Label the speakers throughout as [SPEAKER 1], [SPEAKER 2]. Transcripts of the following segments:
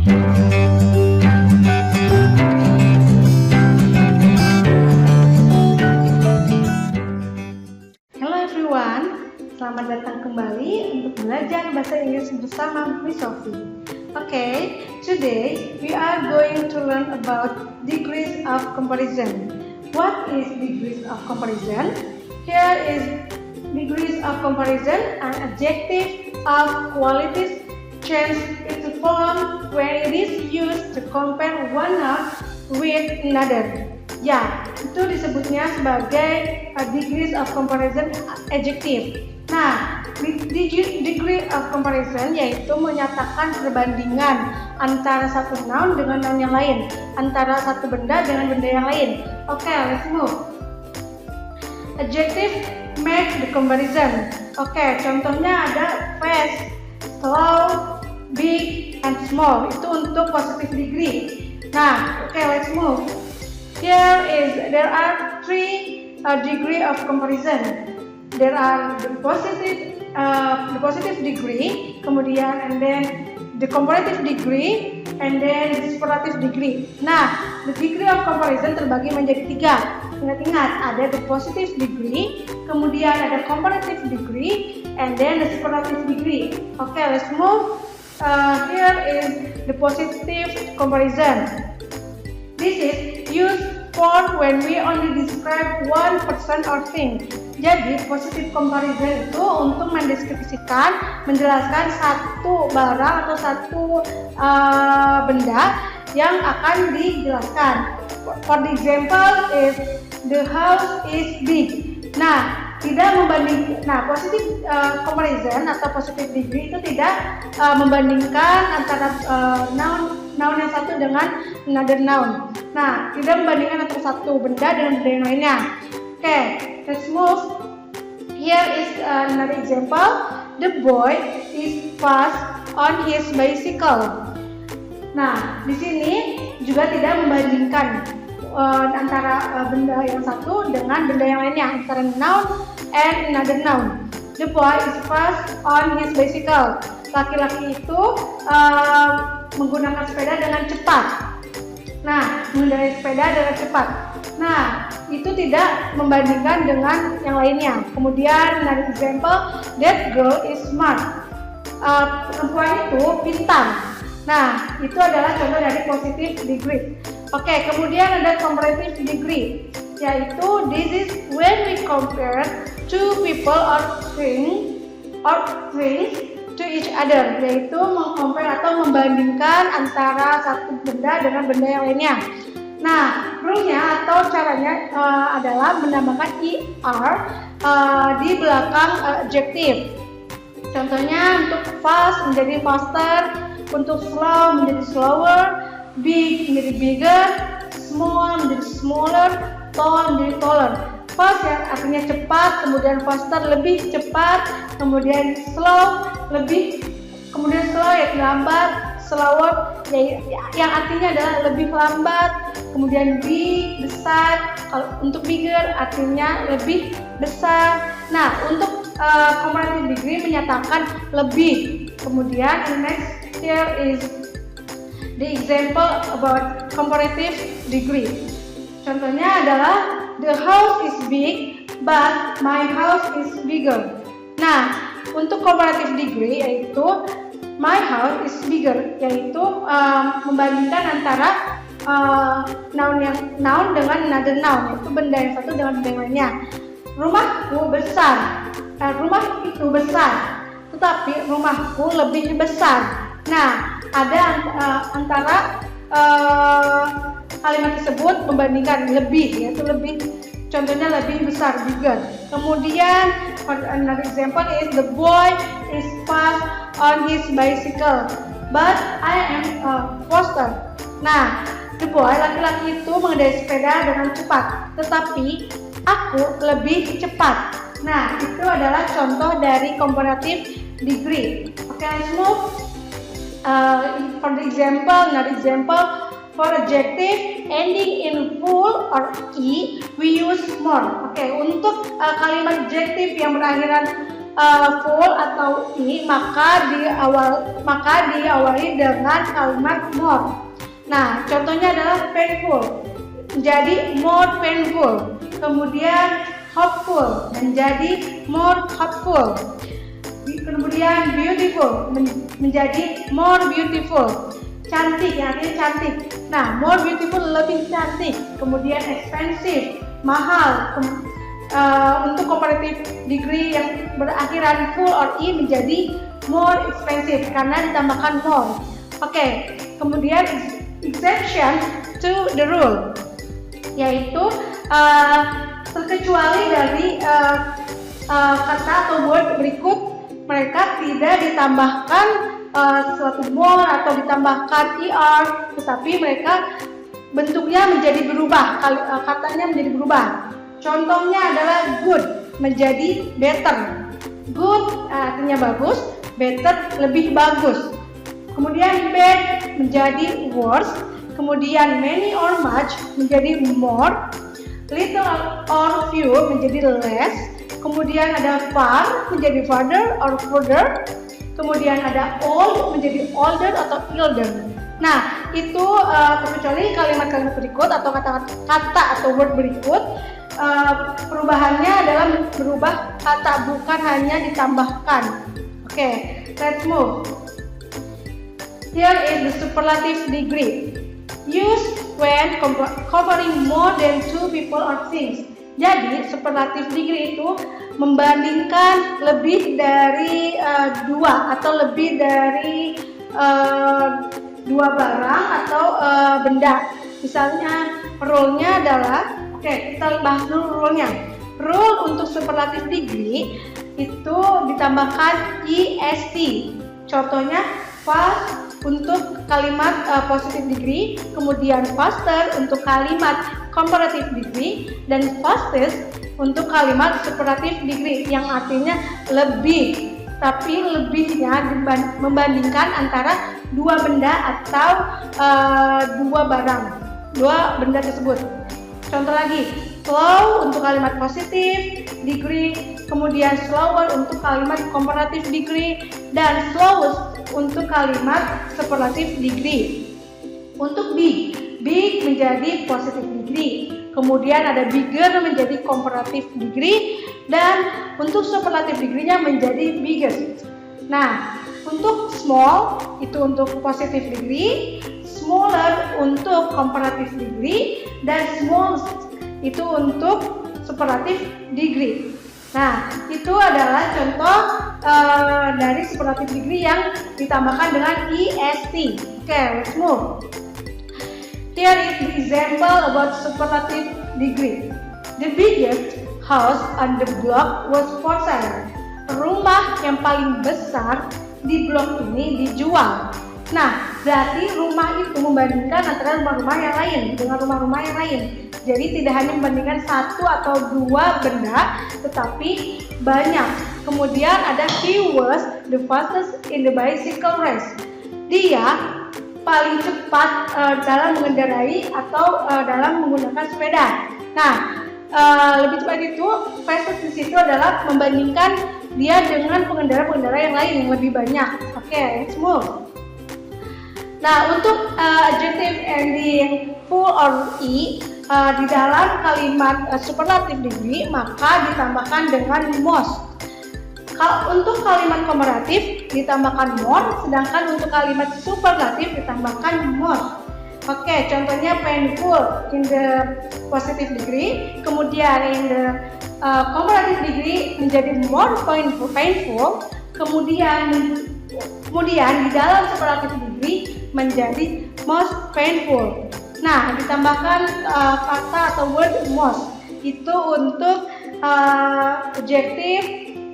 [SPEAKER 1] Hello everyone, selamat datang kembali untuk belajar bahasa Inggris bersama Miss Sophie. Okay, today we are going to learn about degrees of comparison. What is degrees of comparison? Here is degrees of comparison, an adjective of qualities change its form when it is used to compare one noun with another. Ya, itu disebutnya sebagai degrees of comparison adjective. Nah, degree of comparison yaitu menyatakan perbandingan antara satu noun dengan noun yang lain, antara satu benda dengan benda yang lain. Oke, let's move. Adjective make the comparison. Oke, contohnya ada fast, slow, big, and small. Itu untuk positive degree. Nah, oke, let's move. There are three degree of comparison. There are the positive degree, kemudian and then the comparative degree, and then the superlative degree. Nah, the degree of comparison terbagi menjadi tiga. Ingat-ingat, ada the positive degree, kemudian ada comparative degree, and then the superlative degree. Okay, let's move. Here is the positive comparison. This is used for when we only describe one person or thing. Jadi, positive comparison itu untuk mendeskripsikan, menjelaskan satu barang atau satu benda yang akan dijelaskan. For the example is the house is big. Nah, tidak membanding. Nah, positive comparison atau positive degree itu tidak membandingkan antara noun yang satu dengan another noun. Nah, tidak membandingkan antara satu benda dengan benda yang lainnya. Oke, let's move. Here is another example. The boy is fast on his bicycle. Nah, di sini juga tidak membandingkan antara benda yang satu dengan benda yang lainnya, antara noun and another noun. The boy is fast on his bicycle. Laki-laki itu menggunakan sepeda dengan cepat. Nah, mengendarai sepeda dengan cepat. Nah, itu tidak membandingkan dengan yang lainnya. Kemudian, another example, that girl is smart. Perempuan itu pintar. Nah, itu adalah contoh dari positive degree. Oke, kemudian ada comparative degree, yaitu this is when we compare two people or things to each other, yaitu mengcompare atau membandingkan antara satu benda dengan benda yang lainnya. Nah, rule-nya atau caranya adalah menambahkan er di belakang adjective. Contohnya untuk fast menjadi faster, untuk slow menjadi slower, big menjadi bigger, small menjadi smaller, tall menjadi taller. Fast yang artinya cepat, kemudian faster lebih cepat, kemudian slow yaitu lambat, slower yang artinya adalah lebih lambat, kemudian big besar. Kalau untuk bigger artinya lebih besar. Nah, untuk comparative degree menyatakan lebih. Kemudian next here is the example about comparative degree. Contohnya adalah the house is big but my house is bigger. Nah, untuk comparative degree yaitu my house is bigger, yaitu membandingkan antara noun dengan another noun, yaitu benda yang satu dengan benda yang lainnya. Rumahku besar, rumah itu besar, tetapi rumahku lebih besar. Nah, ada antara kalimat tersebut membandingkan lebih, yaitu lebih. Contohnya lebih besar, bigger. Kemudian another example is the boy is fast on his bicycle, but I am faster. Nah, the boy laki-laki itu mengendarai sepeda dengan cepat, tetapi aku lebih cepat. Nah, itu adalah contoh dari comparative degree. Okay, let's move. For the example, another example for adjective ending in full or e, we use more. Oke, untuk kalimat adjective yang berakhiran full atau i, maka diawali dengan kalimat more. Nah, contohnya adalah painful, menjadi more painful. Kemudian hopeful, menjadi more hopeful. Kemudian beautiful, menjadi more beautiful. Cantik, ya, artinya cantik. Nah, more beautiful, lebih cantik. Kemudian expensive, mahal. Untuk comparative degree yang berakhiran full or i menjadi more expensive karena ditambahkan more. Oke, kemudian exception to the rule, yaitu terkecuali dari kata atau word berikut, mereka tidak ditambahkan suatu more atau ditambahkan er, tetapi mereka bentuknya menjadi berubah, katanya menjadi berubah. Contohnya adalah good menjadi better. Good artinya bagus, better lebih bagus. Kemudian bad menjadi worse, kemudian many or much menjadi more, little or few menjadi less, kemudian ada far menjadi farther or further, kemudian ada old menjadi older atau elder. Nah, itu terkecuali kalimat-kalimat berikut atau kata atau word berikut, perubahannya adalah berubah kata, bukan hanya ditambahkan. Oke, let's move. Here is the superlative degree. Used when covering more than two people or things. Jadi, superlative degree itu membandingkan lebih dari dua atau lebih dari dua barang atau benda. Misalnya, rule-nya adalah, kita bahas dulu rule-nya. Rule untuk superlative degree itu ditambahkan est. Contohnya, fast untuk kalimat positive degree, kemudian faster untuk kalimat comparative degree, dan fastest untuk kalimat superlative degree yang artinya lebih, tapi lebihnya membandingkan antara dua benda atau dua benda tersebut. Contoh lagi, slow untuk kalimat positive degree, kemudian slower untuk kalimat comparative degree, dan slowest untuk kalimat superlative degree. Untuk big menjadi positive degree, kemudian ada bigger menjadi comparative degree, dan untuk superlative degree-nya menjadi biggest. Nah, untuk small itu untuk positive degree, smaller untuk comparative degree, dan smallest itu untuk superlative degree. Nah, itu adalah contoh dari superlative degree yang ditambahkan dengan est. Oke, let's move. Here is the example about superlative degree. The biggest house on the block was for sale. Rumah yang paling besar di blok ini dijual. Nah, berarti rumah itu membandingkan antara rumah-rumah yang lain dengan rumah-rumah yang lain. Jadi tidak hanya membandingkan satu atau dua benda, tetapi banyak. Kemudian ada he was the fastest in the bicycle race. Dia paling cepat dalam mengendarai atau dalam menggunakan sepeda. Nah, lebih cepat itu fastest di situ adalah membandingkan dia dengan pengendara-pengendara yang lain yang lebih banyak. Oke, let's move. Nah, untuk adjective ending full or i di dalam kalimat superlative degree maka ditambahkan dengan most. Kalau untuk kalimat komparatif ditambahkan more, sedangkan untuk kalimat superlatif ditambahkan most. Oke, contohnya painful in the positive degree, kemudian in the comparative degree menjadi more painful, kemudian di dalam superlative degree menjadi most painful. Nah, ditambahkan kata atau word most itu untuk adjektif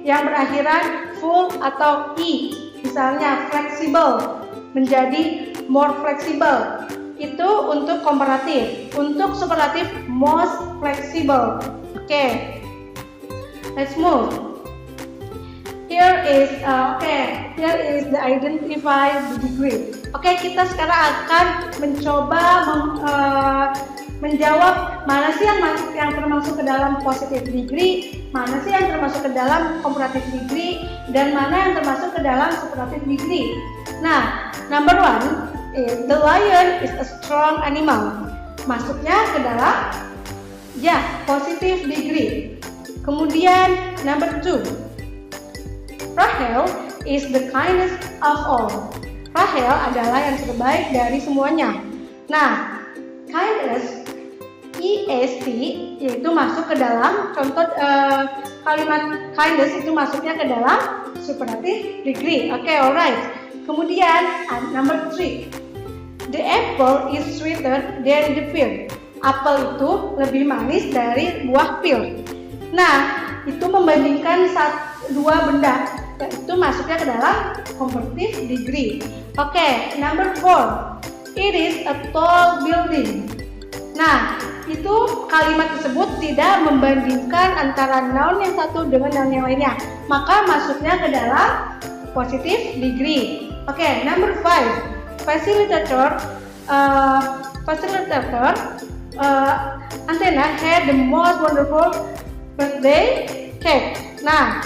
[SPEAKER 1] yang berakhiran full atau i. Misalnya flexible menjadi more flexible. Itu untuk komparatif. Untuk superlatif most flexible. Oke. Let's move. Here is the identify the degree. Oke, kita sekarang akan mencoba menjawab mana sih yang termasuk ke dalam positive degree, mana sih yang termasuk ke dalam comparative degree, dan mana yang termasuk ke dalam superlative degree. Nah, number 1, the lion is a strong animal. Masuknya ke dalam positive degree. Kemudian number 2, Rahel is the kindest of all. Rahel adalah yang terbaik dari semuanya. Nah, kindness, EST, yaitu masuk ke dalam contoh kalimat kindness itu masuknya ke dalam superlative degree. Oke, alright. Kemudian number 3, the apple is sweeter than the pear. Apel itu lebih manis dari buah pir. Nah, itu membandingkan dua benda, itu masuknya ke dalam comparative degree. Oke, number 4, it is a tall building. Nah, itu kalimat tersebut tidak membandingkan antara noun yang satu dengan noun yang lainnya, maka masuknya ke dalam positive degree. Oke, number 5, facilitator Antenna had the most wonderful birthday cake. Nah,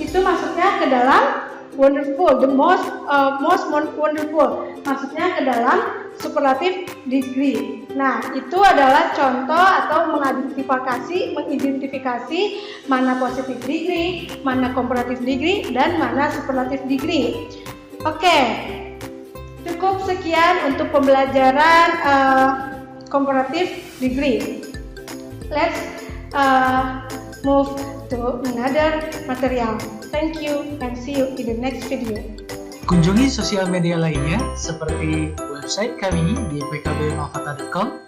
[SPEAKER 1] itu masuknya ke dalam wonderful, the most wonderful, masuknya ke dalam superlative degree. Nah, itu adalah contoh atau mengidentifikasi mana positive degree, mana comparative degree, dan mana superlative degree. Oke, cukup sekian untuk pembelajaran comparative degree. Let's move to another material. Thank you and see you in the next video.
[SPEAKER 2] Kunjungi sosial media lainnya seperti website kami di pkbmalfata.com,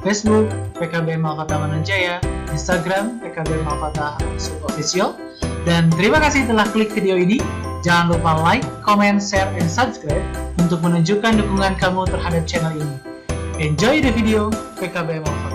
[SPEAKER 2] Facebook PKB Malfata Mananjaya, Instagram PKB Malfata Official. Dan terima kasih telah klik video ini. Jangan lupa like, comment, share, and subscribe untuk menunjukkan dukungan kamu terhadap channel ini. Enjoy the video PKB Malfata.